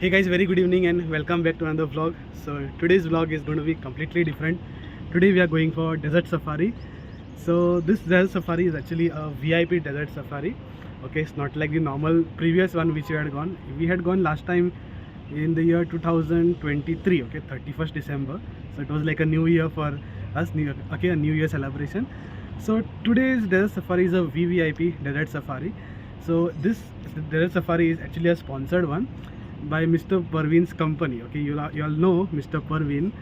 Hey guys, very good evening and welcome back to another vlog. So today's vlog is going to be completely different. Today we are going for desert safari. So this desert safari is actually a VIP desert safari. Okay, it's not like the normal previous one which we had gone. We had gone last time in the year 2023, okay, 31st December. So it was like a new year for us, okay, a new year celebration. So today's desert safari is a VVIP desert safari. So this desert safari is actually a sponsored one by Mr. Parveen's company. Okay, you all know Mr. Parveen.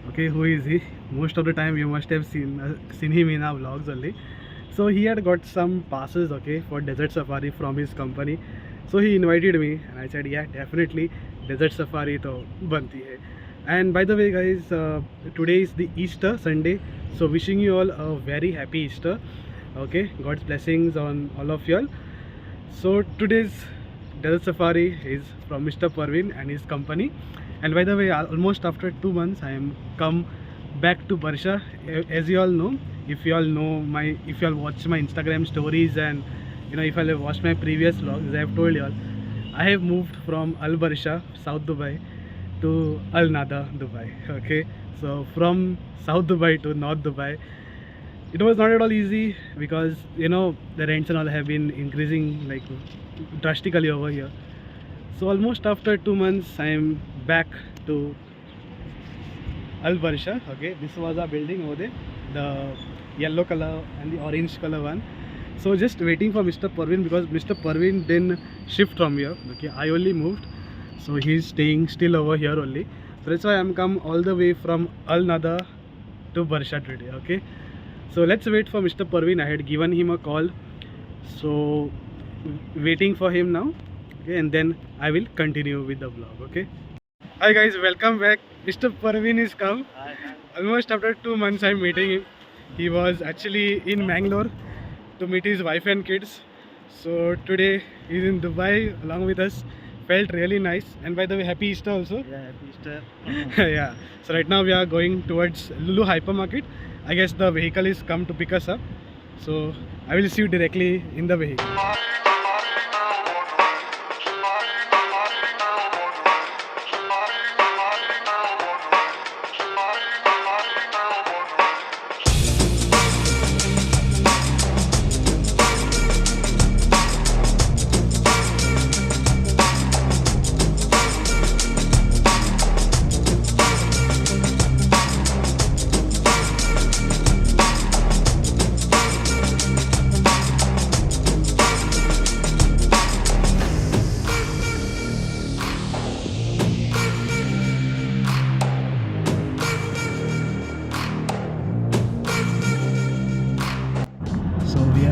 Okay, who is he? Most of the time you must have seen him in our vlogs only. So he had got some passes, okay, for desert safari from his company. So he invited me and I said, yeah, definitely desert safari to banti hai. And by the way guys, today is the Easter Sunday, so wishing you all a very happy Easter. Okay, God's blessings on all of you all. So today's desert safari is from Mr. Parveen and his company. And by the way, almost after 2 months I am come back to Barsha. As you all know, if you all watch my Instagram stories, and if I have watched my previous vlogs, as I have told you all, I have moved from Al Barsha, South Dubai, to Al Nada, Dubai. Okay, so from South Dubai to North Dubai, it was not at all easy because the rents and all have been increasing like drastically over here. So almost after 2 months I am back to Al Barsha. Okay, this was a building over there, the yellow color and the orange color one. So just waiting for Mr. Parveen because Mr. Parveen didn't shift from here. Okay, I only moved, so he's staying still over here only. So that's why I'm come all the way from Al Nada to Barsha today. Okay, so let's wait for Mr. Parveen. I had given him a call, so waiting for him now. Okay, and then I will continue with the vlog. Okay, hi guys, welcome back. Mr. Parveen is come. Almost after 2 months I'm meeting him. He was actually in Mangalore to meet his wife and kids. So today he's in Dubai along with us. Felt really nice. And by the way, happy Easter also. Yeah, happy Easter. Yeah. So right now we are going towards Lulu Hypermarket. I guess the vehicle is come to pick us up. So I will see you directly in the vehicle.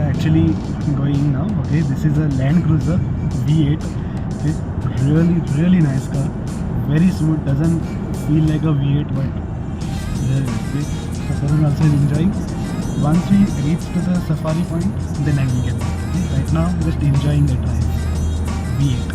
Actually going now. Okay, this is a Land Cruiser V8. It's really nice car, very smooth, doesn't feel like a V8, but okay. So Sarun also is enjoying. Once we reach to the safari point, then I will get back. Okay? Right now just enjoying the drive. V8.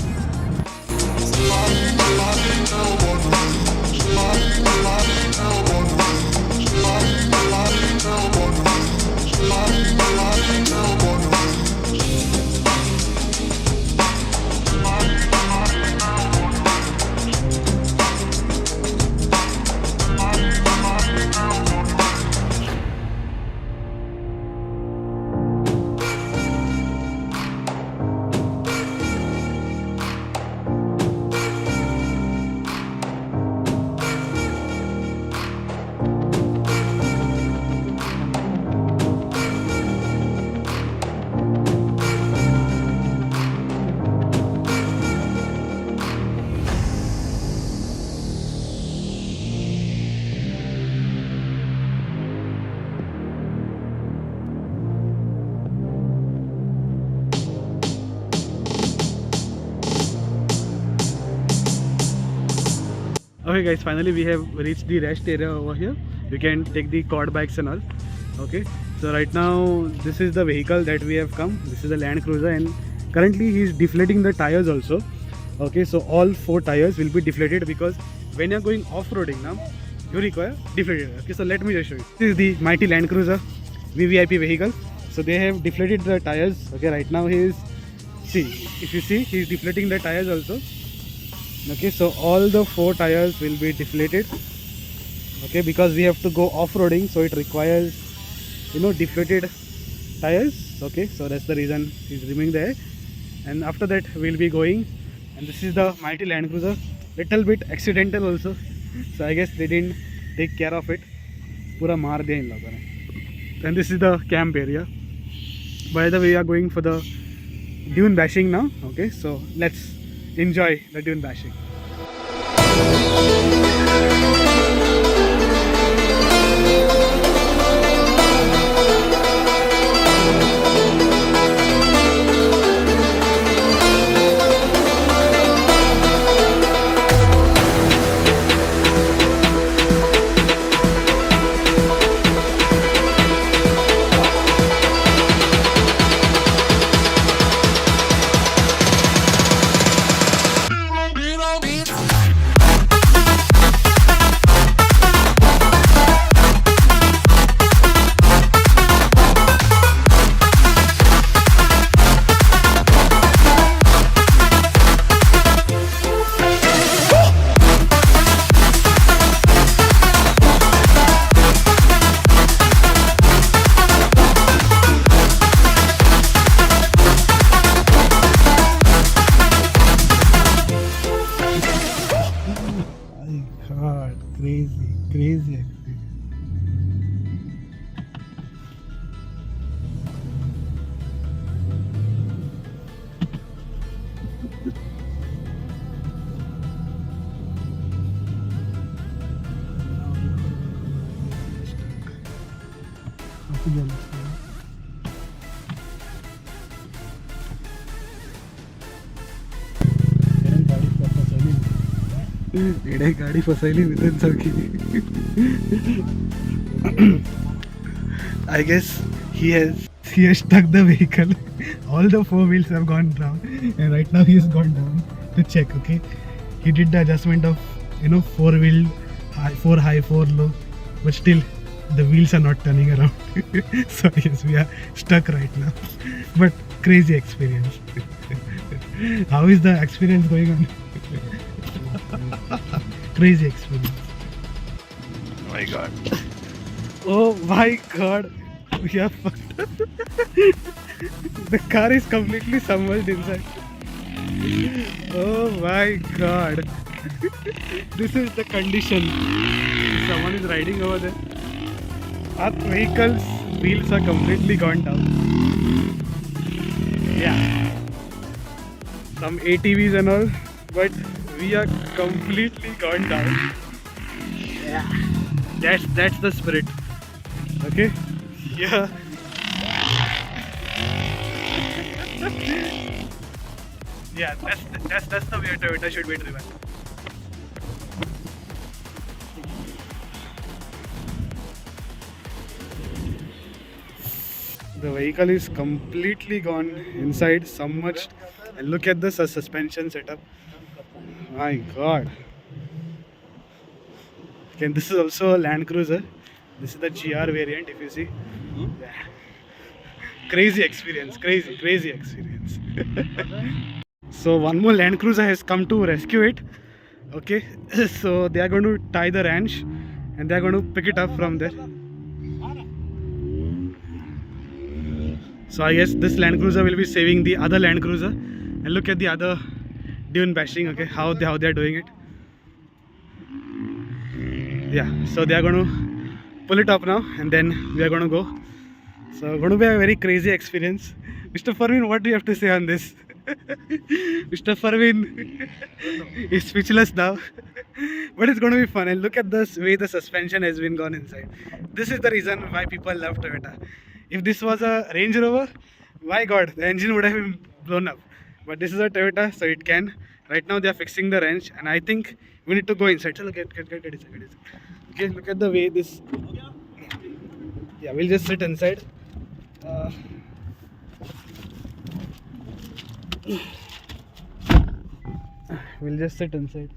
Okay guys, finally we have reached the rest area over here. You can take the quad bikes and all. Okay, so right now this is the vehicle that we have come. This is a Land Cruiser, and currently he is deflating the tires also. Okay, so all 4 tires will be deflated because when you are going off-roading now, you require deflated. Okay, so let me just show you. This is the mighty Land Cruiser VVIP vehicle. So they have deflated the tires. Okay, right now he is, see, if you see, he is deflating the tires also. Okay, so all the 4 tires will be deflated. Okay, because we have to go off-roading, so it requires, deflated tires. Okay, so that's the reason he's removing there. And after that we'll be going, and this is the mighty Land Cruiser. Little bit accidental also, so I guess they didn't take care of it. Pura maar diya in logon ne. And this is the camp area. By the way, we are going for the dune bashing now. Okay, so let's enjoy the dune bashing. God, crazy experience. गाड़ी फसाइली within चौकी. I guess he has stuck the vehicle. All the 4 wheels have gone down, and right now he has gone down to check. Okay, he did the adjustment of 4 wheel, 4 high, 4 low, but still the wheels are not turning around. So yes, we are stuck right now. But crazy experience. How is the experience going on? Crazy experience. Oh my god. Oh my god. We are fucked up. The car is completely submerged inside. Oh my god. This is the condition. Someone is riding over there. Our vehicle's wheels are completely gone down. Yeah. Some ATVs and all, but we are completely gone down. Yeah. That's the spirit. Okay? Yeah. Yeah, that's the way a Toyota should be driven. The vehicle is completely gone inside, submerged, and look at this suspension setup. My god. Okay, this is also a Land Cruiser. This is the GR variant, if you see. Yeah. Crazy experience, crazy experience. So one more Land Cruiser has come to rescue it. Okay, so they are going to tie the wrench and they are going to pick it up from there. So I guess this Land Cruiser will be saving the other Land Cruiser. And look at the other dune bashing. Okay, how they are doing it. Yeah, so they are going to pull it up now, and then we are going to go. So going to be a very crazy experience. Mr. Farveen, what do you have to say on this? Mr. Farveen is speechless now. But it's going to be fun, and look at this way the suspension has been gone inside. This is the reason why people love Toyota. If this was a Range Rover, my god, the engine would have been blown up. But this is a Toyota, so it can. Right now they are fixing the wrench, and I think we need to go inside. So get inside. Okay, look at the way this. Yeah, we'll just sit inside. We'll just sit inside.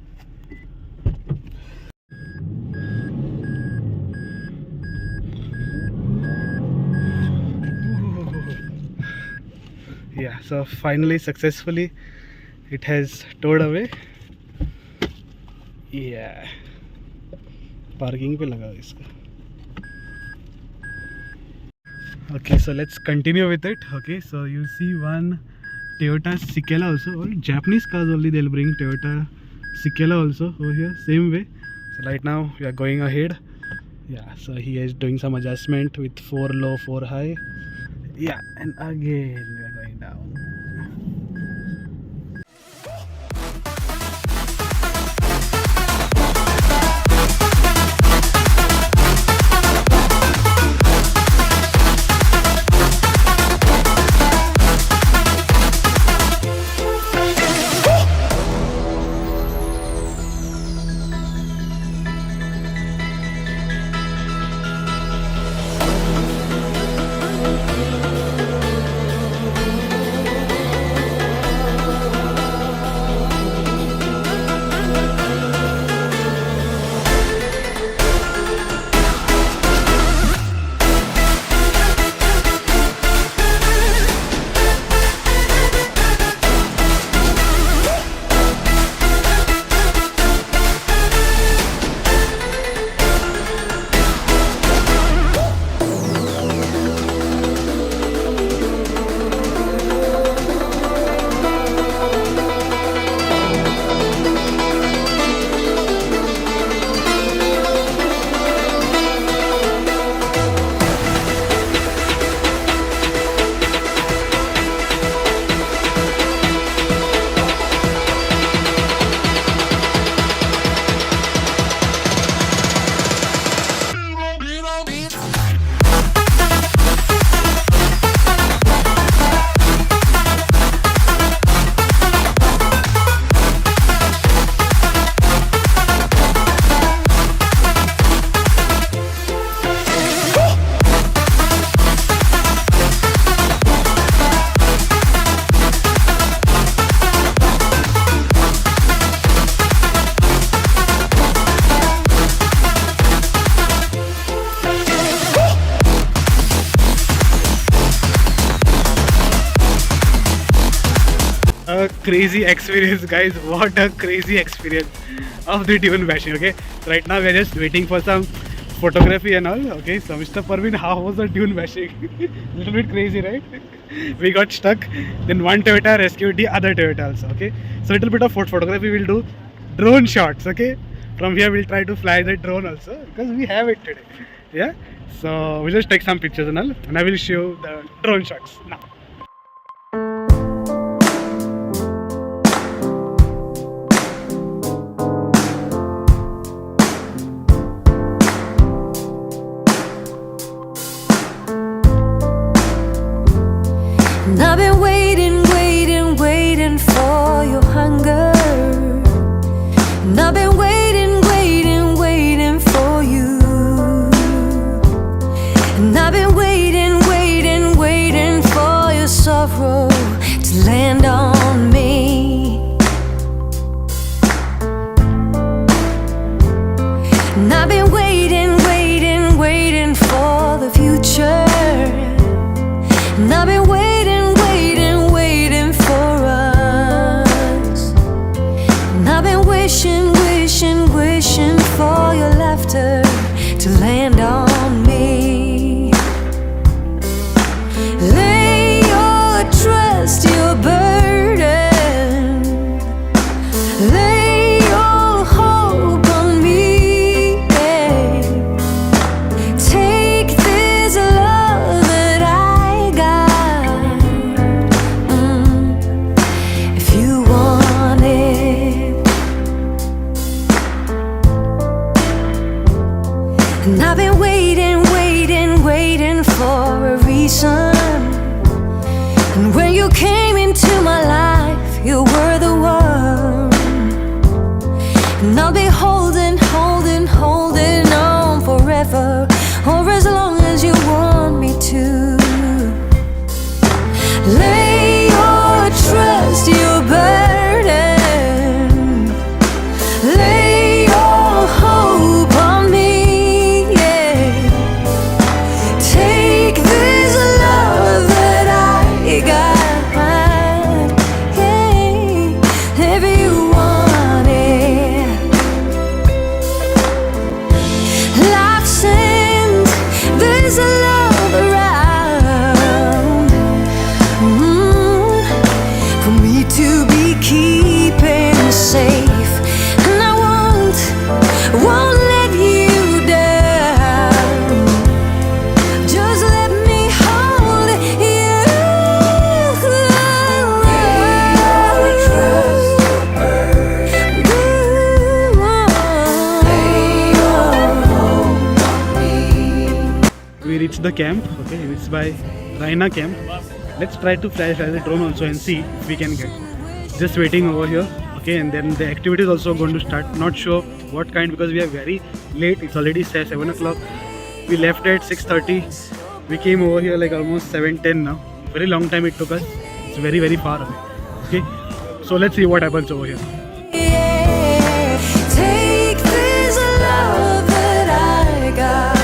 Yeah, so finally, successfully, it has towed away. Yeah. Parking पे लगा है इसका. Okay, so let's continue with it. Okay, so you see one Toyota Sikela also, or Japanese cars only they'll bring Toyota Sikela also over here, same way. So right now we are going ahead. Yeah, so he is doing some adjustment with 4 low, 4 high. Yeah, and again we are going down. A crazy experience, guys. What a crazy experience of the dune bashing. Okay, right now we are just waiting for some photography and all. Okay, so Mr. Parveen, how was the dune bashing? Little bit crazy, right? We got stuck. Then one Toyota rescued the other Toyota also. Okay, so little bit of photography we'll do. Drone shots. Okay, from here we'll try to fly the drone also because we have it today. Yeah, so we'll just take some pictures and all, and I will show the drone shots now. And I've been waiting, waiting, waiting for your hunger. And I've been waiting, waiting, waiting for you. And I've been waiting, waiting, waiting for your sorrow to land on me. And I've been waiting, waiting, waiting for the future. And I've been waiting, waiting, waiting for us. And I've been wishing, wishing, wishing for your laughter to land on me. Lay your trust, your burden. Lay your hope on me. Yeah. Take this love that I got. If you want it. And I've been waiting. the camp. Okay, it's by Raina Camp. Let's try to fly the drone also and see if we can get. Just waiting over here. Okay, and then the activity is also going to start. Not sure what kind because we are very late. It's already 7 o'clock. We left at 6:30. We came over here like almost 7:10 now. Very long time it took us. It's very, very far away. Okay, so let's see what happens over here. Yeah, take this love that I got,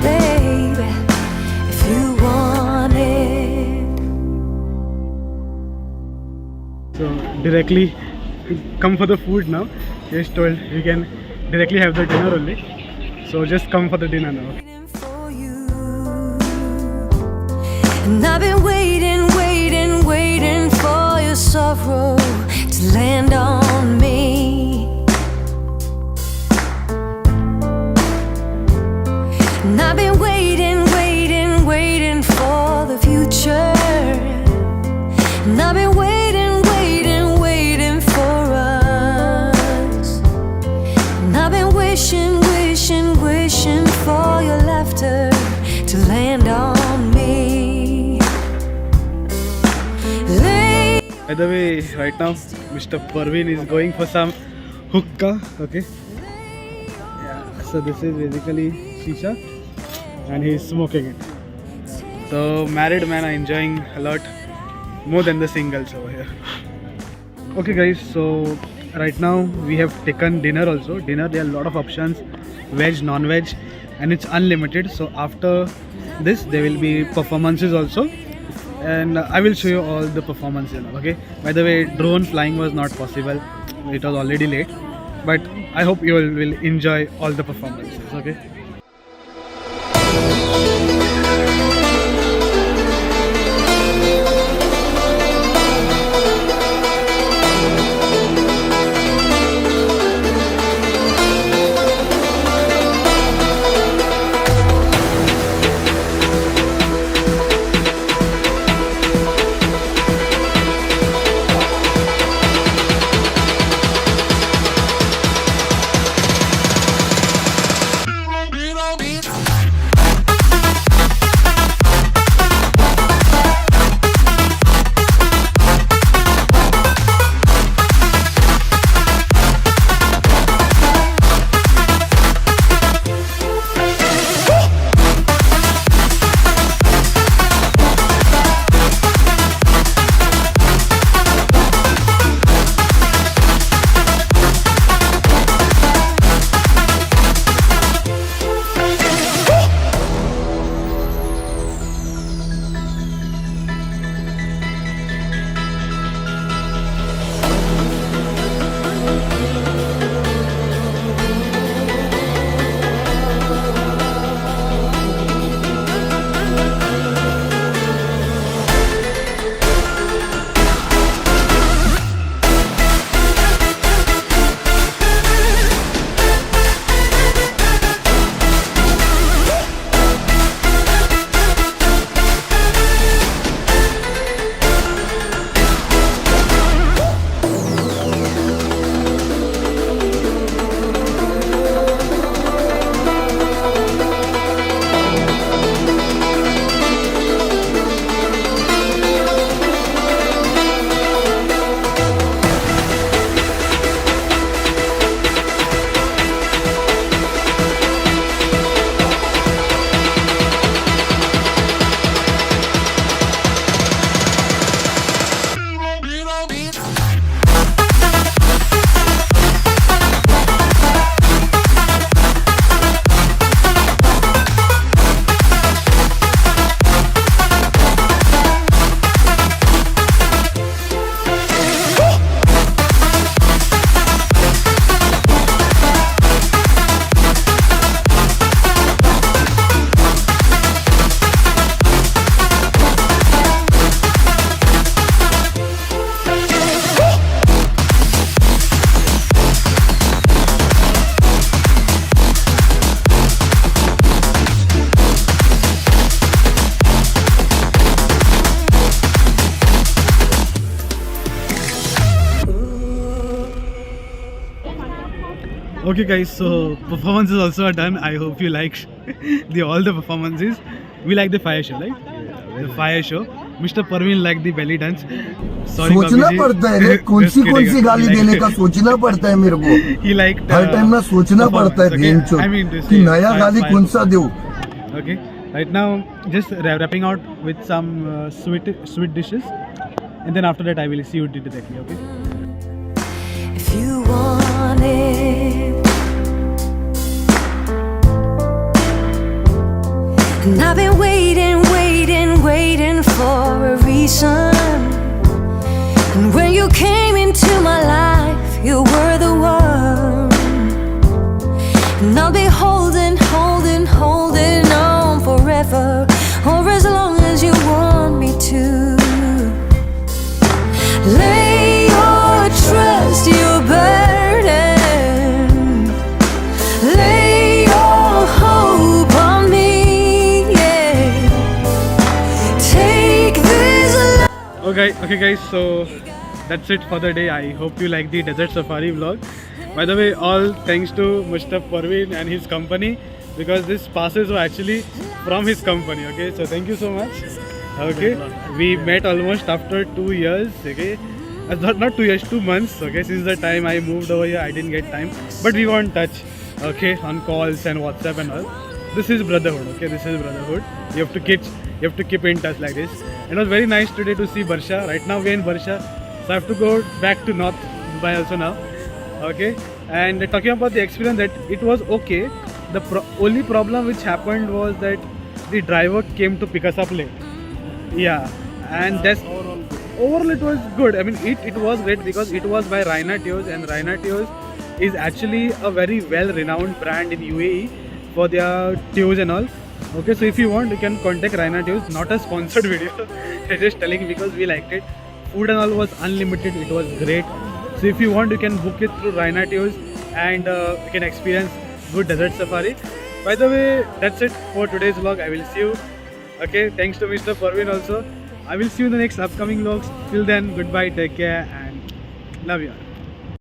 baby, if you want it. So directly come for the food now. He's told we can directly have the dinner only. So just come for the dinner now. Waiting for you. And I've been waiting, waiting, waiting for your sorrow to land on me. And I've been waiting, waiting, waiting for the future. And I've been waiting, waiting, waiting for us. And I've been wishing, wishing, wishing for your laughter to land on me. By the way, right now Mr. Parveen is going for some hookah. Okay. Yeah. So this is basically shisha, and he's smoking it. So married men are enjoying a lot more than the singles over here. Okay, guys. So right now we have taken dinner also. Dinner, there are a lot of options, veg, non-veg, and it's unlimited. So after this, there will be performances also. And I will show you all the performances now, okay? By the way, drone flying was not possible. It was already late. But I hope you all will enjoy all the performances, okay? Okay guys, so performances also are done. I hope you liked all the performances. We like the fire show, right? The fire show. Mr. Parveen liked the belly dance. Sorry, सोचना Babu ji. पड़ता है रे, कौन Just सी kidding. गाली He देने liked- का सोचना पड़ता है मेरे को. He liked हर टाइम ना सोचना पड़ता है performance, okay? बेंचो I mean, this कि is नया fire- गाली fire कौन सा दूं. Okay, right now just wrapping out with some sweet dishes, and then after that I will see you directly. Okay. If you want it. And I've been waiting for a reason. And when you came into my life, you were the one. And I'll be holding on forever, or as long as you want me to. Lay your trust, your burden. Lay your hope on me, yeah. Take this love. Okay guys, so that's it for the day. I hope you like the desert safari vlog. By the way, all thanks to Mr. Parveen and his company, because this passes were actually from his company. Okay, so thank you so much. Okay, we met almost after 2 years. Okay, not 2 years, 2 months. Okay, since the time I moved over here, I didn't get time, but we were in touch. Okay, on calls and WhatsApp and all. This is brotherhood. Okay, this is brotherhood. You have to keep in touch like this. It was very nice today to see Barsha. Right now we're in Barsha, so I have to go back to North Dubai also now. Okay, and talking about the experience, that it was okay. The only problem which happened was that the driver came to pick us up late. Yeah, and that's overall it was good. I mean, it was great because it was by Rainer Tours, and Rainer Tours is actually a very well-renowned brand in UAE for their tours and all. Okay, so if you want, you can contact Rainer Tours. Not a sponsored video, just telling because we liked it. Food and all was unlimited. It was great. So if you want, you can book it through Rainer Tours, and you can experience good desert safari. By the way, that's it for today's vlog. I will see you. Okay, thanks to Mr. Parveen also. I will see you in the next upcoming vlogs. Till then, goodbye, take care, and love you all.